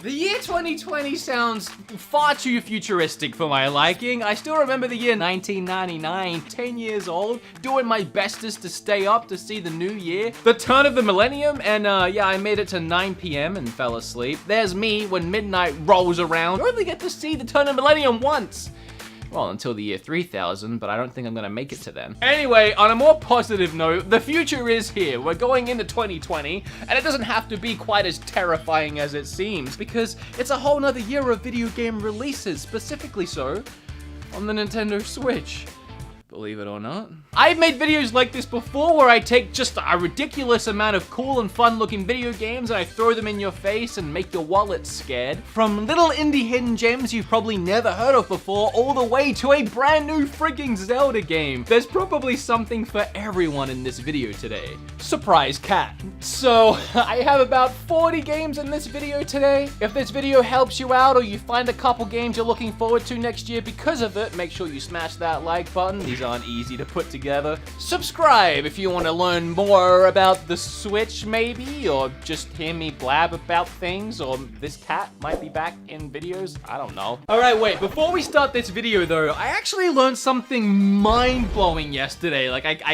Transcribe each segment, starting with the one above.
The year 2020 sounds far too futuristic for my liking. I still remember the year 1999, 10 years old, doing my bestest to stay up to see the new year. The turn of the millennium, and yeah, I made it to 9 p.m. and fell asleep. There's me when midnight rolls around. You only get to see the turn of millennium once. Well, until the year 3000, but I don't think I'm gonna make it to then. Anyway, on a more positive note, the future is here. We're going into 2020, and it doesn't have to be quite as terrifying as it seems, because it's a whole nother year of video game releases, specifically so on the Nintendo Switch. Believe it or not. I've made videos like this before where I take just a ridiculous amount of cool and fun looking video games and I throw them in your face and make your wallet scared. From little indie hidden gems you've probably never heard of before, all the way to a brand new freaking Zelda game. There's probably something for everyone in this video today. Surprise cat. So, I have about 40 games in this video today. If this video helps you out or you find a couple games you're looking forward to next year because of it, make sure you smash that like button. These aren't easy to put together. Subscribe if you want to learn more about the Switch maybe, or just hear me blab about things, or this cat might be back in videos, I don't know. Alright, wait, before we start this video though, I actually learned something mind-blowing yesterday. Like,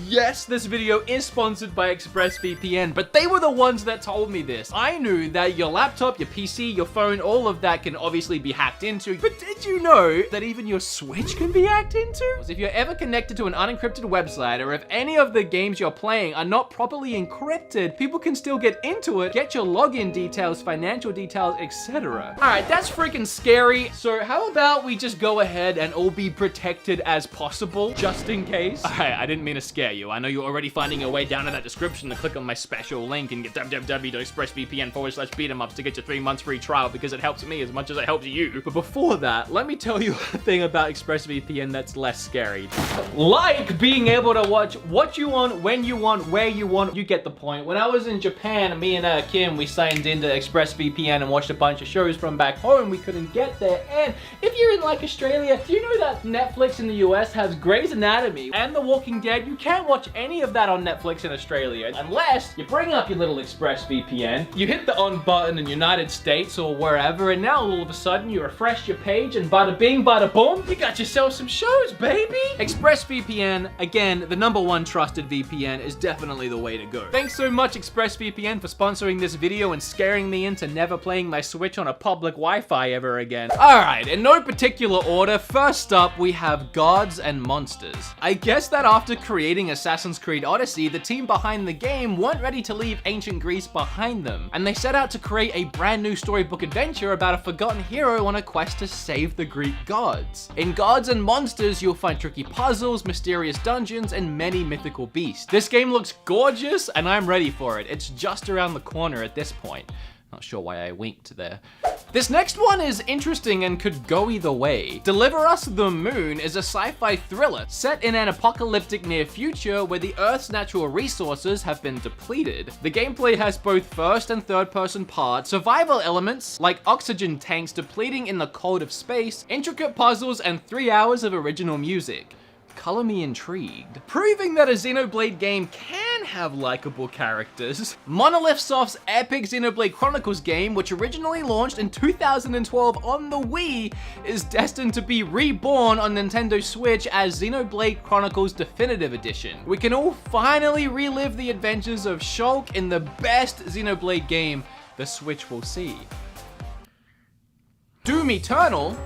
Yes, this video is sponsored by ExpressVPN, but they were the ones that told me this. I knew that your laptop, your PC, your phone, all of that can obviously be hacked into, but did you know that even your Switch can be hacked into? If you're ever connected to an unencrypted website, or if any of the games you're playing are not properly encrypted, people can still get into it, get your login details, financial details, etc. Alright, that's freaking scary. So how about we just go ahead and all be protected as possible, just in case? Alright, I didn't mean to scare you. I know you're already finding your way down to that description to click on my special link and get www.expressvpn/beatemups to get your 3 months free trial because it helps me as much as it helps you. But before that, let me tell you a thing about ExpressVPN that's less scary. Like being able to watch what you want, when you want, where you want. You get the point. When I was in Japan, me and Kim, we signed into ExpressVPN and watched a bunch of shows from back home. We couldn't get there. And if you're in like Australia, do you know that Netflix in the US has Grey's Anatomy and The Walking Dead? You can't watch any of that on Netflix in Australia unless you bring up your little ExpressVPN, you hit the on button in United States or wherever, and now all of a sudden you refresh your page and bada bing, bada boom, you got yourself some shows, baby! ExpressVPN, again, the #1 trusted VPN, is definitely the way to go. Thanks so much ExpressVPN for sponsoring this video and scaring me into never playing my Switch on a public Wi-Fi ever again. Alright, in no particular order, first up we have Gods and Monsters. I guess that after creating Assassin's Creed Odyssey, the team behind the game weren't ready to leave ancient Greece behind them, and they set out to create a brand new storybook adventure about a forgotten hero on a quest to save the Greek gods. In Gods and Monsters, you'll find tricky puzzles, mysterious dungeons, and many mythical beasts. This game looks gorgeous, and I'm ready for it. It's just around the corner at this point. Not sure why I winked there. This next one is interesting and could go either way. Deliver Us the Moon is a sci-fi thriller set in an apocalyptic near future where the Earth's natural resources have been depleted. The gameplay has both first and third person parts, survival elements like oxygen tanks depleting in the cold of space, intricate puzzles, and 3 hours of original music. Color me intrigued. Proving that a Xenoblade game can have likable characters, Monolith Soft's epic Xenoblade Chronicles game, which originally launched in 2012 on the Wii, is destined to be reborn on Nintendo Switch as Xenoblade Chronicles Definitive Edition. We can all finally relive the adventures of Shulk in the best Xenoblade game the Switch will see. Doom Eternal.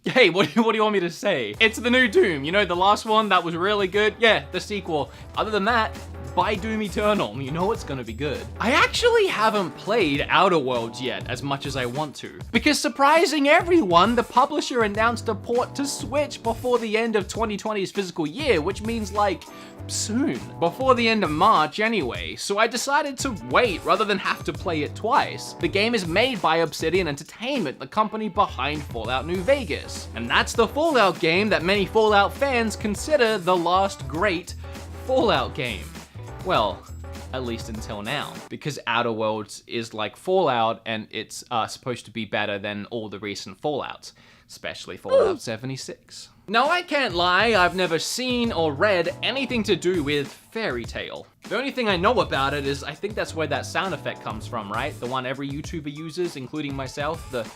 Hey, what do you want me to say? It's the new Doom. You know, the last one that was really good? Yeah, the sequel. Other than that, buy Doom Eternal. You know it's gonna be good. I actually haven't played Outer Worlds yet as much as I want to, because surprising everyone, the publisher announced a port to Switch before the end of 2020's fiscal year, which means like soon. Before the end of March anyway, so I decided to wait rather than have to play it twice. The game is made by Obsidian Entertainment, the company behind Fallout New Vegas. And that's the Fallout game that many Fallout fans consider the last great Fallout game. Well, at least until now, because Outer Worlds is like Fallout and it's supposed to be better than all the recent Fallouts, especially Fallout 76. Now, I can't lie, I've never seen or read anything to do with Fairy Tail. The only thing I know about it is I think that's where that sound effect comes from, right? The one every YouTuber uses, including myself, the...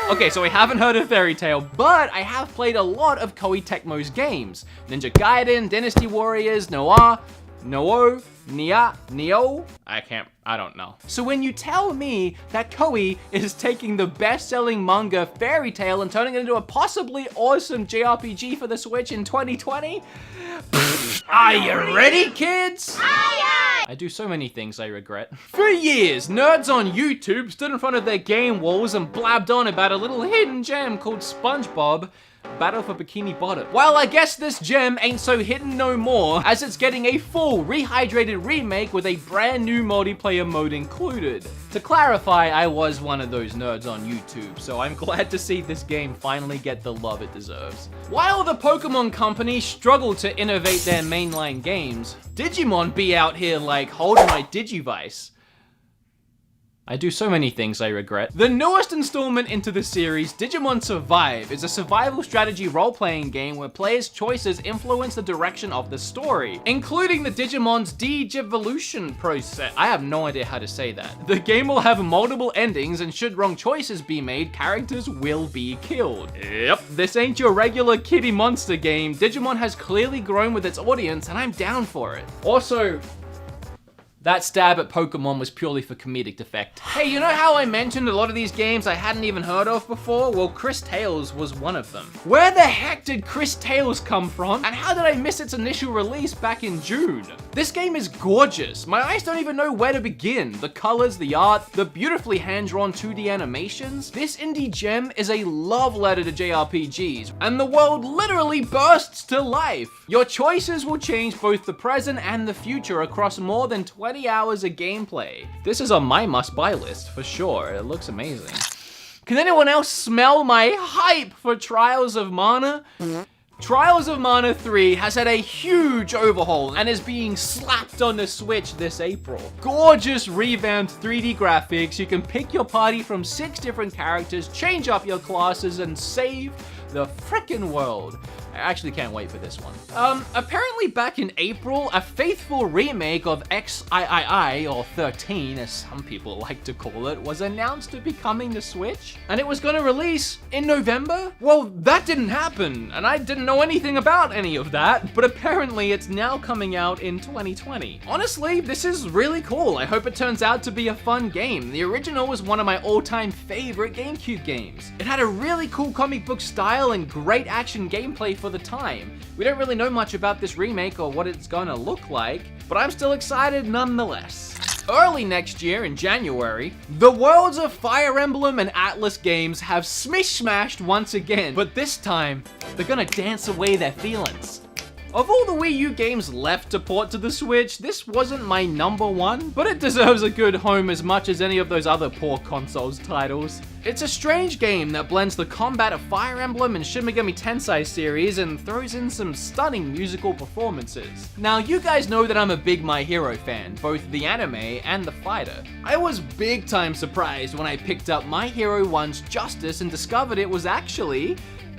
Okay, so I haven't heard of Fairy Tail, but I have played a lot of Koei Tecmo's games. Ninja Gaiden, Dynasty Warriors, Noah, Noo, Nia, Neo? I don't know. So when you tell me that Koei is taking the best-selling manga Fairy Tail and turning it into a possibly awesome JRPG for the Switch in 2020, are you ready, kids? I do so many things I regret. For years, nerds on YouTube stood in front of their game walls and blabbed on about a little hidden gem called SpongeBob Battle for Bikini Bottom. Well, I guess this gem ain't so hidden no more, as it's getting a full, rehydrated remake with a brand new multiplayer mode included. To clarify, I was one of those nerds on YouTube, so I'm glad to see this game finally get the love it deserves. While the Pokemon Company struggled to innovate their mainline games, Digimon be out here like, hold my Digivice. I do so many things I regret. The newest installment into the series, Digimon Survive, is a survival strategy role-playing game where players' choices influence the direction of the story, including the Digimon's Digivolution process. I have no idea how to say that. The game will have multiple endings, and should wrong choices be made, characters will be killed. Yep, this ain't your regular kitty monster game. Digimon has clearly grown with its audience, and I'm down for it. Also, that stab at Pokemon was purely for comedic effect. Hey, you know how I mentioned a lot of these games I hadn't even heard of before? Well, Chris Tales was one of them. Where the heck did Chris Tales come from? And how did I miss its initial release back in June? This game is gorgeous. My eyes don't even know where to begin. The colors, the art, the beautifully hand-drawn 2D animations. This indie gem is a love letter to JRPGs, and the world literally bursts to life. Your choices will change both the present and the future across more than 20 hours of gameplay. This is on my must-buy list for sure. It looks amazing. Can anyone else smell my hype for Trials of Mana? Trials of Mana 3 has had a huge overhaul and is being slapped on the Switch this April. Gorgeous revamped 3D graphics, you can pick your party from 6 different characters, change up your classes, and save the frickin' world. I actually can't wait for this one. Apparently back in April, a faithful remake of XIII, or 13 as some people like to call it, was announced to be coming to Switch, and it was gonna release in November? Well, that didn't happen, and I didn't know anything about any of that, but apparently it's now coming out in 2020. Honestly, this is really cool. I hope it turns out to be a fun game. The original was one of my all-time favorite GameCube games. It had a really cool comic book style and great action gameplay for the time. We don't really know much about this remake or what it's gonna look like, but I'm still excited nonetheless. Early next year, in January, the worlds of Fire Emblem and Atlas games have smash-smashed once again, but this time, they're gonna dance away their feelings. Of all the Wii U games left to port to the Switch, this wasn't my #1, but it deserves a good home as much as any of those other poor consoles titles. It's a strange game that blends the combat of Fire Emblem and Shin Megami Tensei series and throws in some stunning musical performances. Now, you guys know that I'm a big My Hero fan, both the anime and the fighter. I was big time surprised when I picked up My Hero 1's Justice and discovered it was actually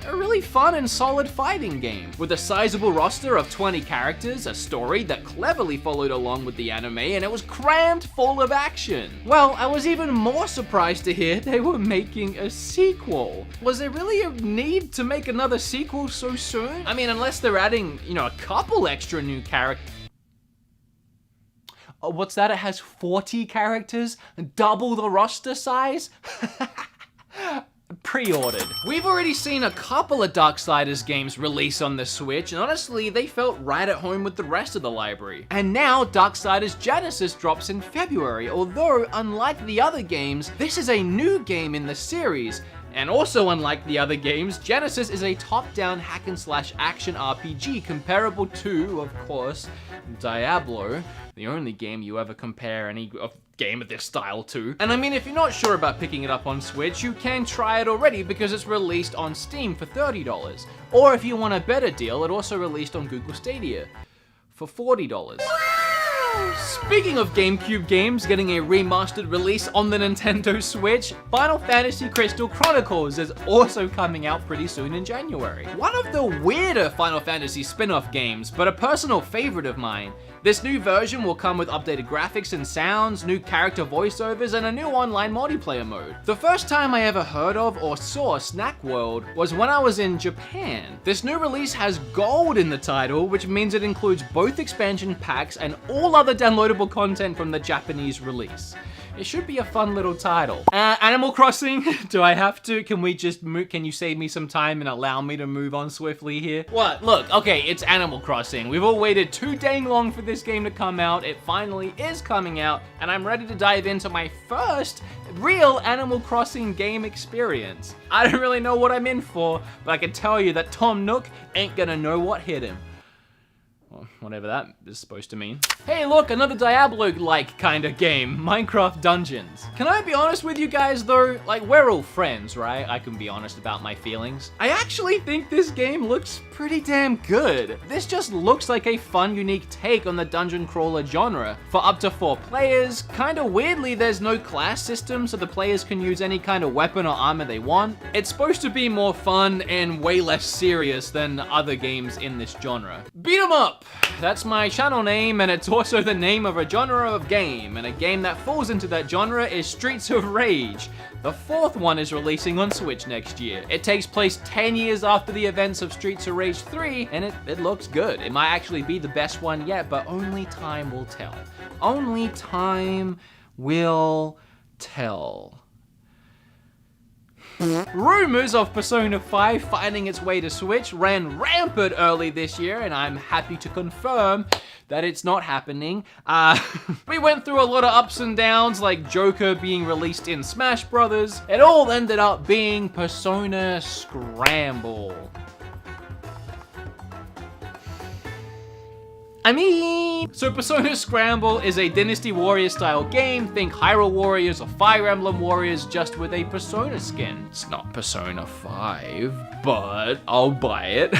a really fun and solid fighting game, with a sizable roster of 20 characters, a story that cleverly followed along with the anime, and it was crammed full of action. Well, I was even more surprised to hear they were making a sequel. Was there really a need to make another sequel so soon? I mean, unless they're adding, a couple extra new characters. Oh, what's that? It has 40 characters? Double the roster size? Pre-ordered. We've already seen a couple of Darksiders games release on the Switch, and honestly, they felt right at home with the rest of the library. And now, Darksiders Genesis drops in February, although, unlike the other games, this is a new game in the series. And also, unlike the other games, Genesis is a top-down hack-and-slash action RPG comparable to, of course, Diablo, the only game you ever compare any game of this style to. And I mean, if you're not sure about picking it up on Switch, you can try it already because it's released on Steam for $30. Or if you want a better deal, it also released on Google Stadia for $40. Speaking of GameCube games getting a remastered release on the Nintendo Switch, Final Fantasy Crystal Chronicles is also coming out pretty soon in January. One of the weirder Final Fantasy spin-off games, but a personal favorite of mine. This new version will come with updated graphics and sounds, new character voiceovers, and a new online multiplayer mode. The first time I ever heard of or saw Snack World was when I was in Japan. This new release has gold in the title, which means it includes both expansion packs and all other downloadable content from the Japanese release. It should be a fun little title. Animal Crossing, do I have to? Can we just move? Can you save me some time and allow me to move on swiftly here? What? Look, okay, it's Animal Crossing. We've all waited too dang long for this game to come out. It finally is coming out, and I'm ready to dive into my first real Animal Crossing game experience. I don't really know what I'm in for, but I can tell you that Tom Nook ain't gonna know what hit him. Well, whatever that is supposed to mean. Hey look, another Diablo-like kind of game, Minecraft Dungeons. Can I be honest with you guys though? Like, we're all friends, right? I can be honest about my feelings. I actually think this game looks pretty damn good. This just looks like a fun, unique take on the dungeon crawler genre. For up to 4 players, kinda weirdly there's no class system, so the players can use any kind of weapon or armor they want. It's supposed to be more fun and way less serious than other games in this genre. Beat 'em up! That's my channel name, and it's also the name of a genre of game, and a game that falls into that genre is Streets of Rage. The 4th one is releasing on Switch next year. It takes place 10 years after the events of Streets of Rage 3, and it looks good. It might actually be the best one yet, but only time will tell. Only time will tell. Rumors of Persona 5 finding its way to Switch ran rampant early this year, and I'm happy to confirm that it's not happening. We went through a lot of ups and downs, like Joker being released in Smash Brothers. It all ended up being Persona Scramble. So Persona Scramble is a Dynasty Warriors style game. Think Hyrule Warriors or Fire Emblem Warriors, just with a Persona skin. It's not Persona 5, but I'll buy it.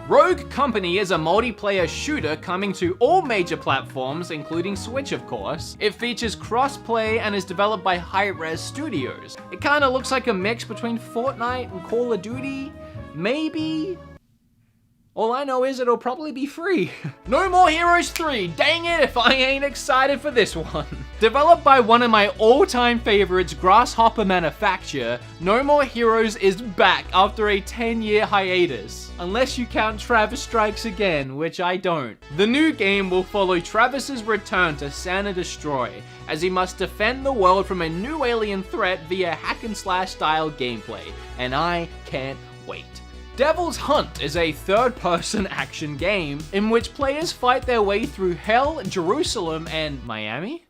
Rogue Company is a multiplayer shooter coming to all major platforms, including Switch of course. It features cross-play and is developed by Hi-Rez Studios. It kinda looks like a mix between Fortnite and Call of Duty, maybe? All I know is it'll probably be free. No More Heroes 3, dang it if I ain't excited for this one. Developed by one of my all-time favorites, Grasshopper Manufacture, No More Heroes is back after a 10-year hiatus. Unless you count Travis Strikes Again, which I don't. The new game will follow Travis's return to Santa Destroy, as he must defend the world from a new alien threat via hack-and-slash style gameplay, and I can't wait. Devil's Hunt is a third-person action game in which players fight their way through Hell, Jerusalem, and Miami?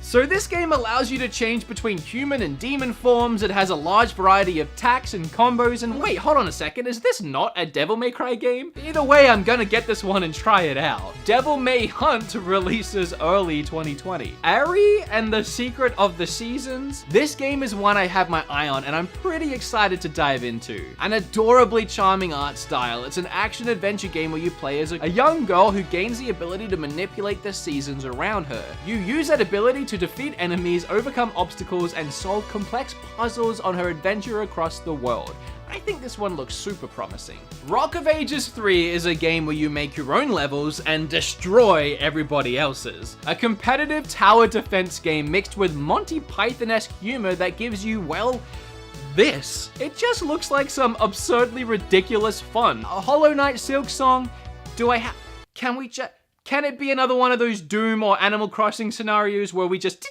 So this game allows you to change between human and demon forms. It has a large variety of attacks and combos, and wait, hold on a second, is this not a Devil May Cry game? Either way, I'm gonna get this one and try it out. Devil May Hunt releases early 2020. Ari and the Secret of the Seasons. This game is one I have my eye on, and I'm pretty excited to dive into. An adorably charming art style. It's an action-adventure game where you play as a young girl who gains the ability to manipulate the seasons around her. You use that ability to defeat enemies, overcome obstacles, and solve complex puzzles on her adventure across the world. I think this one looks super promising. Rock of Ages 3 is a game where you make your own levels and destroy everybody else's. A competitive tower defense game mixed with Monty Python-esque humor that gives you, well, this. It just looks like some absurdly ridiculous fun. A Hollow Knight Silk Song? Can it be another one of those Doom or Animal Crossing scenarios where we just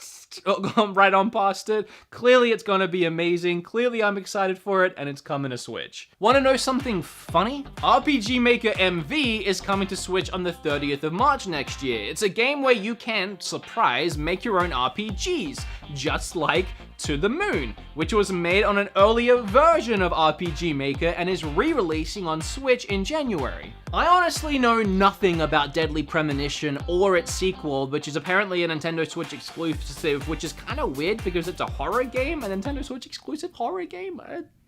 right on past it? Clearly it's gonna be amazing. Clearly I'm excited for it, and it's coming to Switch. Wanna know something funny? RPG Maker MV is coming to Switch on the 30th of March next year. It's a game where you can, surprise, make your own RPGs, just like To the Moon, which was made on an earlier version of RPG Maker and is re-releasing on Switch in January. I honestly know nothing about Deadly Premonition or its sequel, which is apparently a Nintendo Switch exclusive, which is kind of weird because it's a horror game, a Nintendo Switch exclusive horror game.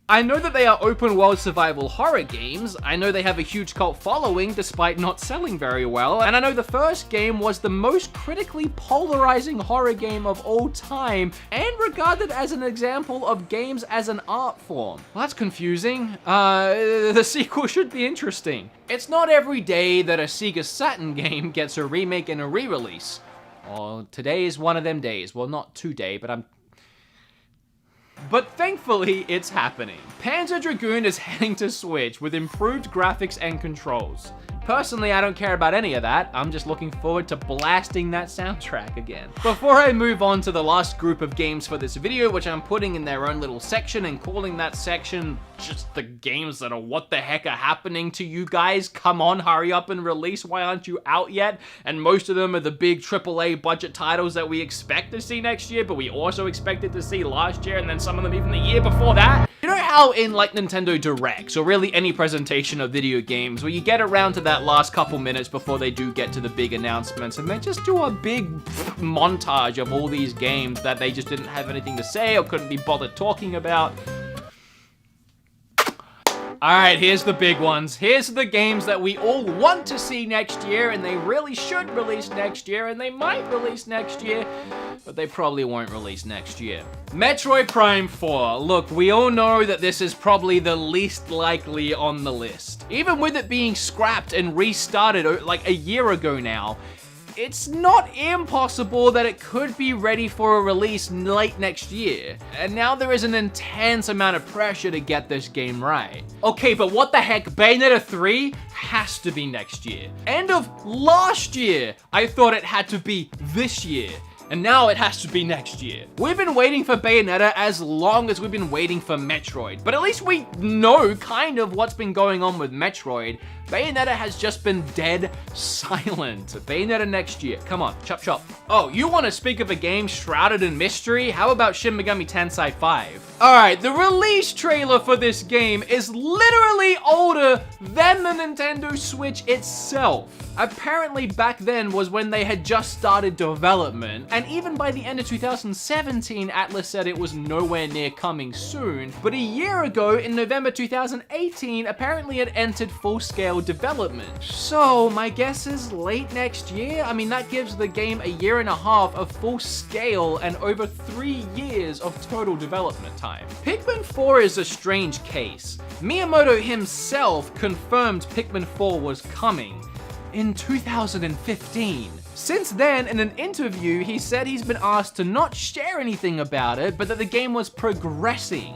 I know that they are open world survival horror games, I know they have a huge cult following despite not selling very well, and I know the first game was the most critically polarizing horror game of all time, and regarded as an example of games as an art form. Well, that's confusing. The sequel should be interesting. It's not every day that a Sega Saturn game gets a remake and a re-release. Well, today is one of them days. Well, not today, but thankfully, it's happening. Panzer Dragoon is heading to Switch with improved graphics and controls. Personally, I don't care about any of that. I'm just looking forward to blasting that soundtrack again. Before I move on to the last group of games for this video, which I'm putting in their own little section and calling that section just the games that are what the heck are happening to you guys? Come on, hurry up and release. Why aren't you out yet? And most of them are the big AAA budget titles that we expect to see next year, but we also expected to see last year, and then some of them even the year before that. You know how in like Nintendo Directs, or really any presentation of video games, where you get around to that last couple minutes before they do get to the big announcements, and they just do a big montage of all these games that they just didn't have anything to say or couldn't be bothered talking about. Alright, here's the big ones. Here's the games that we all want to see next year, and they really should release next year, and they might release next year, but they probably won't release next year. Metroid Prime 4. Look, we all know that this is probably the least likely on the list. Even with it being scrapped and restarted like a year ago now, it's not impossible that it could be ready for a release late next year. And now there is an intense amount of pressure to get this game right. Okay, but what the heck? Bayonetta 3 has to be next year. End of last year, I thought it had to be this year. And now it has to be next year. We've been waiting for Bayonetta as long as we've been waiting for Metroid, but at least we know kind of what's been going on with Metroid. Bayonetta has just been dead silent. Bayonetta next year. Come on, chop chop. Oh, you want to speak of a game shrouded in mystery? How about Shin Megami Tensei 5? Alright, the release trailer for this game is literally older than the Nintendo Switch itself. Apparently back then was when they had just started development, and even by the end of 2017, Atlus said it was nowhere near coming soon. But a year ago, in November 2018, apparently it entered full-scale development. So my guess is late next year? I mean, that gives the game a year and a half of full scale and over 3 years of total development time. Pikmin 4 is a strange case. Miyamoto himself confirmed Pikmin 4 was coming in 2015. Since then, in an interview, he said he's been asked to not share anything about it, but that the game was progressing.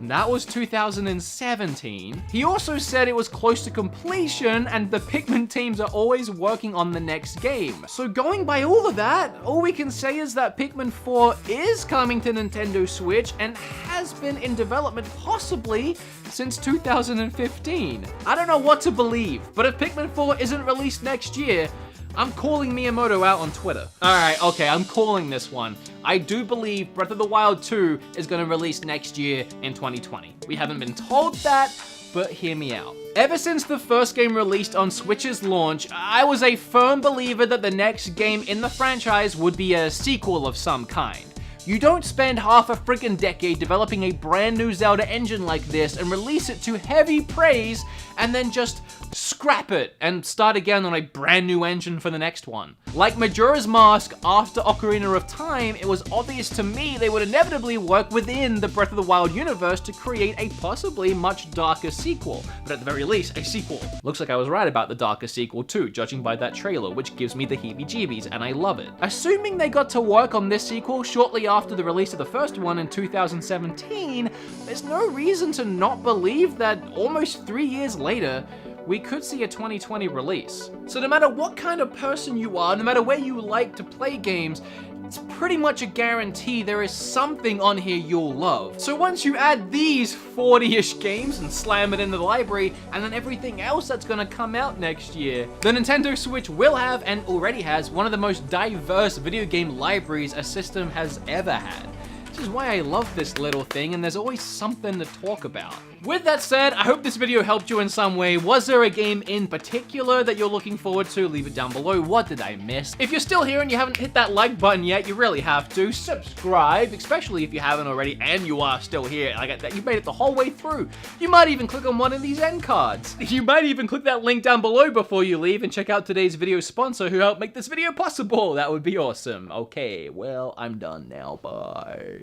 That was 2017. He also said it was close to completion and the Pikmin teams are always working on the next game. So going by all of that, all we can say is that Pikmin 4 is coming to Nintendo Switch and has been in development possibly since 2015. I don't know what to believe, but if Pikmin 4 isn't released next year, I'm calling Miyamoto out on Twitter. Alright, okay, I'm calling this one. I do believe Breath of the Wild 2 is going to release next year in 2020. We haven't been told that, but hear me out. Ever since the first game released on Switch's launch, I was a firm believer that the next game in the franchise would be a sequel of some kind. You don't spend half a freaking decade developing a brand new Zelda engine like this and release it to heavy praise and then just scrap it and start again on a brand new engine for the next one. Like Majora's Mask after Ocarina of Time, it was obvious to me they would inevitably work within the Breath of the Wild universe to create a possibly much darker sequel, but at the very least, a sequel. Looks like I was right about the darker sequel too, judging by that trailer, which gives me the heebie-jeebies, and I love it. Assuming they got to work on this sequel shortly after the release of the first one in 2017, there's no reason to not believe that almost 3 years later, we could see a 2020 release. So no matter what kind of person you are, no matter where you like to play games, it's pretty much a guarantee there is something on here you'll love. So once you add these 40-ish games and slam it into the library, and then everything else that's gonna come out next year, the Nintendo Switch will have, and already has, one of the most diverse video game libraries a system has ever had. Which is why I love this little thing, and there's always something to talk about. With that said, I hope this video helped you in some way. Was there a game in particular that you're looking forward to? Leave it down below. What did I miss? If you're still here and you haven't hit that like button yet, you really have to. Subscribe, especially if you haven't already and you are still here. Like that, you made it the whole way through. You might even click on one of these end cards. You might even click that link down below before you leave and check out today's video sponsor who helped make this video possible. That would be awesome. Okay, well, I'm done now. Bye.